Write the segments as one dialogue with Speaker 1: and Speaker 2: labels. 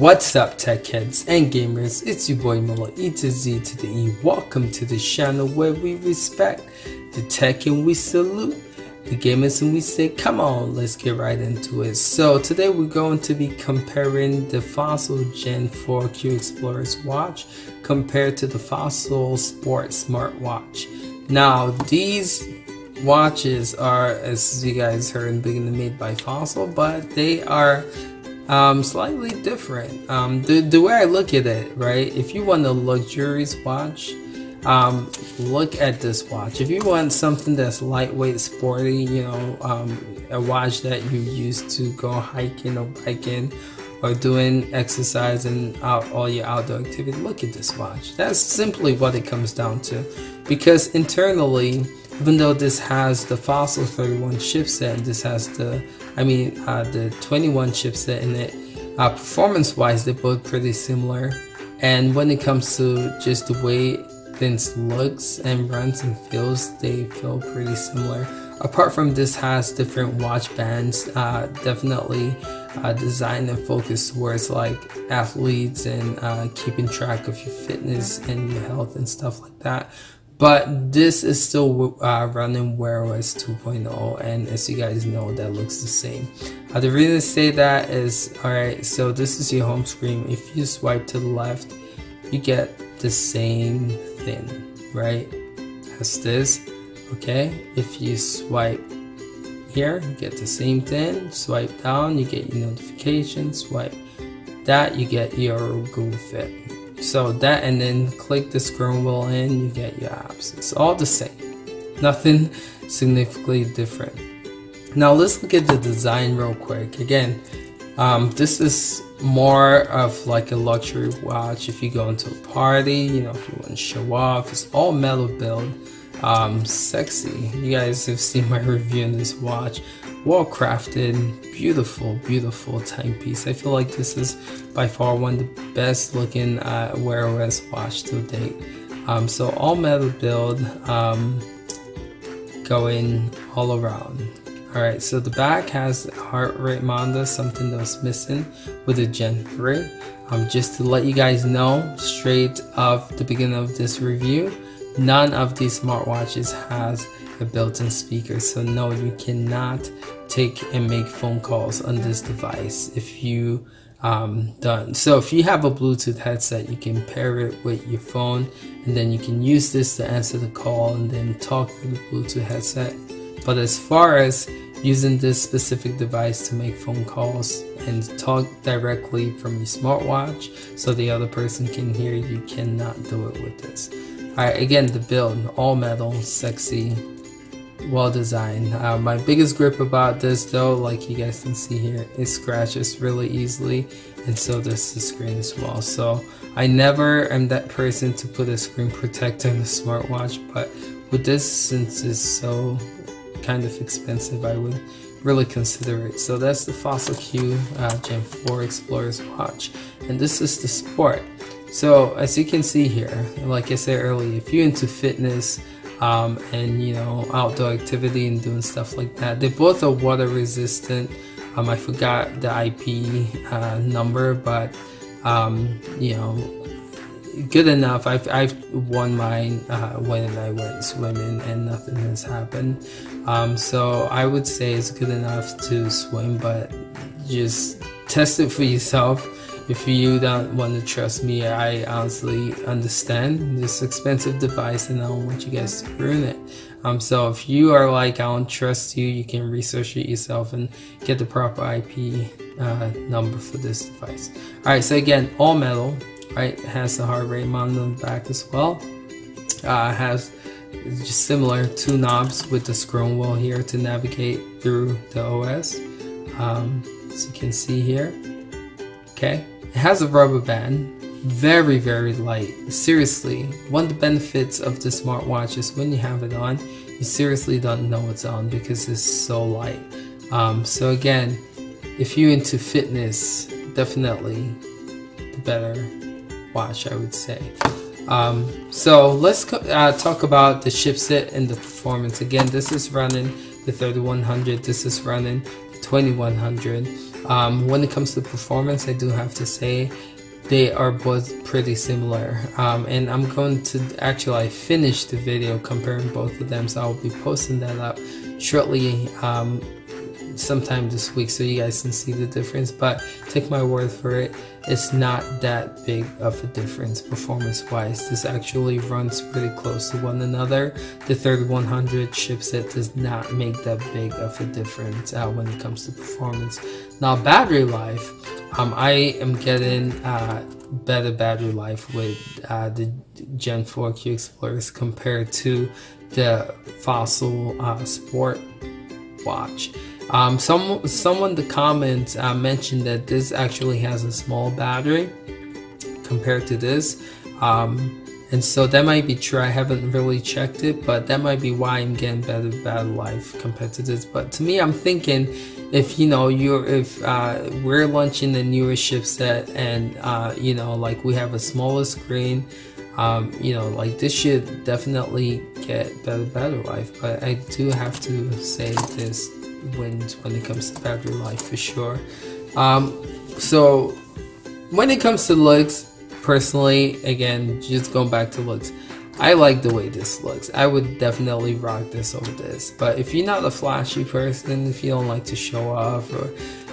Speaker 1: What's up, tech heads and gamers? It's your boy Miller, E to Z to the E. Welcome to the channel where we respect the tech and we salute the gamers and we say, come on, let's get right into it. So today we're going to be comparing the Fossil Gen 4Q Explorist watch compared to the Fossil Sport Smartwatch. Now these watches are, as you guys heard in the beginning, made by Fossil, but they are slightly different. The way I look at it, right, if you want a luxurious watch, look at this watch. If you want something that's lightweight, sporty, you know, a watch that you use to go hiking or biking or doing exercise and all your outdoor activity, look at this watch. That's simply what it comes down to, because internally, even though this has the Fossil 31 chipset and this has the 21 chipset in it, performance wise they're both pretty similar, and when it comes to just the way things looks and runs and feels, they feel pretty similar. Apart from this has different watch bands, definitely designed and focused towards like athletes and keeping track of your fitness and your health and stuff like that. But this is still running Wear OS 2.0, and as you guys know, that looks the same. The reason I say that is, alright, so this is your home screen. If you swipe to the left, you get the same thing, right, as this, okay? If you swipe here, you get the same thing. Swipe down, you get your notifications. Swipe that, you get your Google Fit. So that, and then click the scroll wheel in, you get your apps. It's all the same, nothing significantly different. Now let's look at the design real quick. Again, this is more of like a luxury watch. If you go into a party, you know, if you want to show off, it's all metal build, sexy. You guys have seen my review on this watch. Well crafted, beautiful timepiece. I feel like this is by far one of the best looking Wear OS watch to date. So all metal build, going all around. Alright, so the back has heart rate monitor, something that was missing with the Gen 3. Just to let you guys know, straight off the beginning of this review, none of these smartwatches has a built-in speaker, so no, you cannot take and make phone calls on this device if you don't. So if you have a Bluetooth headset, you can pair it with your phone, and then you can use this to answer the call and then talk through the Bluetooth headset. But as far as using this specific device to make phone calls and talk directly from your smartwatch so the other person can hear you, cannot do it with this. Alright, again, the build, all metal, sexy, well designed. My biggest grip about this though, like you guys can see here, it scratches really easily, and so does the screen as well. So I never am that person to put a screen protector in the smartwatch, but with this, since it's so kind of expensive, I would really consider it. So that's the Fossil Q Gen 4 Explorist watch, and this is the Sport. So as you can see here, like I said earlier, if you're into fitness and you know, outdoor activity and doing stuff like that, they both are water resistant. I forgot the IP number, but you know, good enough. I've worn mine when I went swimming and nothing has happened. So I would say it's good enough to swim, but just test it for yourself. If you don't want to trust me, I honestly understand this expensive device and I don't want you guys to ruin it. So if you are like, I don't trust you, you can research it yourself and get the proper IP number for this device. Alright, so again, all metal, right? It has the heart rate monitor on the back as well. It has just similar two knobs with the scroll wheel here to navigate through the OS, as you can see here. Okay, it has a rubber band, very light. Seriously, one of the benefits of the smartwatch is when you have it on, you seriously don't know it's on because it's so light. So again, if you're into fitness, definitely the better watch, I would say. So let's talk about the chipset and the performance. Again, this is running the 3100, this is running the 2100. When it comes to performance, I do have to say they are both pretty similar, and I'm going to I finished the video comparing both of them, so I'll be posting that up shortly, sometime this week, so you guys can see the difference. But take my word for it, it's not that big of a difference performance wise. This actually runs pretty close to one another. The 3100 chipset does not make that big of a difference when it comes to performance. Now battery life, I am getting better battery life with the Gen 4 Q Explorist compared to the Fossil Sport watch. Someone in the comments mentioned that this actually has a small battery compared to this, and so that might be true. I haven't really checked it, but that might be why I'm getting better battery life compared to this. But to me, I'm thinking if we're launching the newest chipset, and like we have a smaller screen, like this should definitely get better battery life. But I do have to say this wins when it comes to battery life for sure. So when it comes to looks, personally, again, just going back to looks, I like the way this looks. I would definitely rock this over this. But if you're not a flashy person, if you don't like to show off, or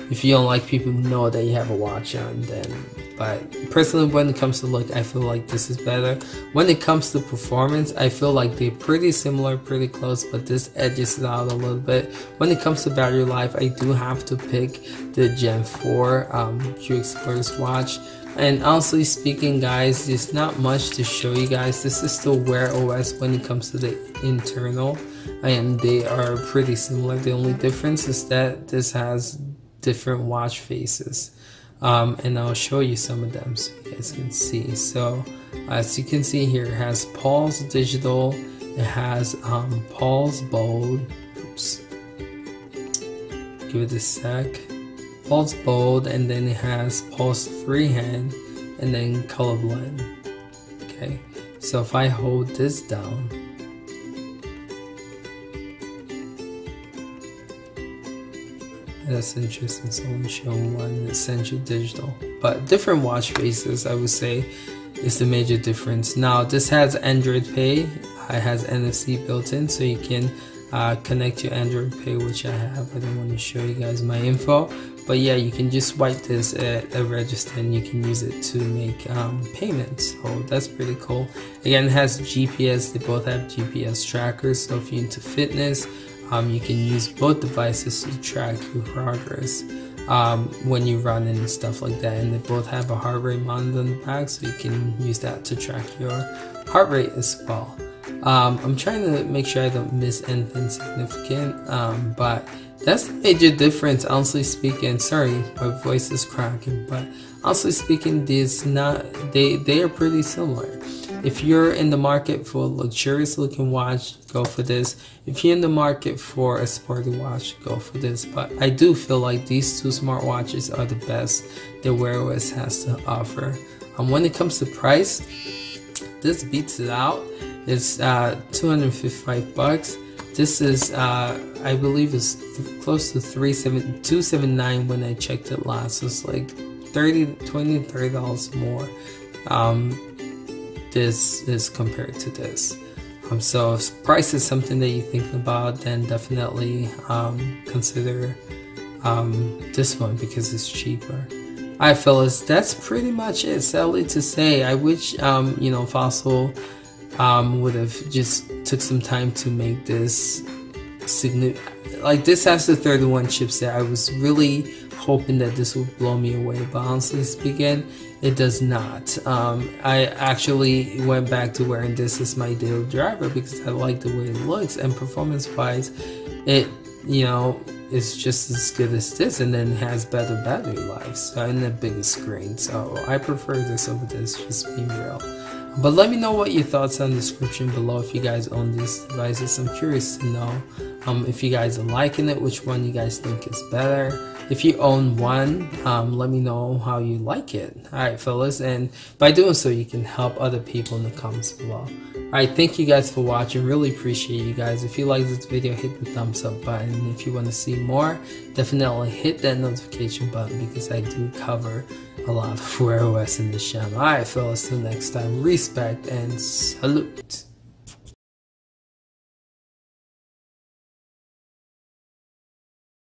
Speaker 1: if you don't like people to know that you have a watch on, then, but personally, when it comes to look, I feel like this is better. When it comes to performance, I feel like they're pretty similar, pretty close, but this edges it out a little bit. When it comes to battery life, I do have to pick the Gen 4 Q Explorist watch. And honestly speaking, guys, there's not much to show you guys. This is still Wear OS when it comes to the internal, and they are pretty similar. The only difference is that this has different watch faces, and I'll show you some of them so you guys can see. So as you can see here, it has Pulse Digital, it has Pulse Bold, oops, give it a sec, Pulse Bold, and then it has Pulse Freehand, and then Color Blend. Okay, so if I hold this down, that's interesting. It's only showing one Essential Digital, but different watch faces, I would say, is the major difference. Now this has Android Pay, it has NFC built in, so you can connect your Android Pay, which I have. I don't want to show you guys my info, but yeah, you can just swipe this at a register and you can use it to make payments. So that's pretty cool. Again, it has GPS. They both have GPS trackers, so if you're into fitness, you can use both devices to track your progress when you run and stuff like that. And they both have a heart rate monitor in the back, so you can use that to track your heart rate as well. I'm trying to make sure I don't miss anything significant, but that's the major difference, honestly speaking. Sorry, my voice is cracking, but honestly speaking, they are pretty similar. If you're in the market for a luxurious looking watch, go for this. If you're in the market for a sporty watch, go for this. But I do feel like these two smartwatches are the best that Wear OS has to offer. When it comes to price, this beats it out. It's $255. This is I believe it's close to $279 when I checked it last. So it's like $30 more. This is compared to this. So if price is something that you're thinking about, then definitely consider this one because it's cheaper. Alright fellas, that's pretty much it. Sadly to say, I wish Fossil would have just took some time to make this significant. Like, this has the 31 chipset. I was really hoping that this would blow me away, but honestly speaking, it does not. I actually went back to wearing this as my daily driver because I like the way it looks, and performance wise, it it's just as good as this, and then it has better battery life, so, and a bigger screen. So I prefer this over this, just being real. But let me know what your thoughts are in the description below if you guys own these devices. I'm curious to know if you guys are liking it, which one you guys think is better. If you own one, let me know how you like it. Alright fellas, and by doing so you can help other people in the comments below. Alright, thank you guys for watching. Really appreciate you guys. If you like this video, hit the thumbs up button. If you want to see more, definitely hit that notification button because I do cover a lot of Wear OS in this channel. Alright fellas, till next time, respect and salute.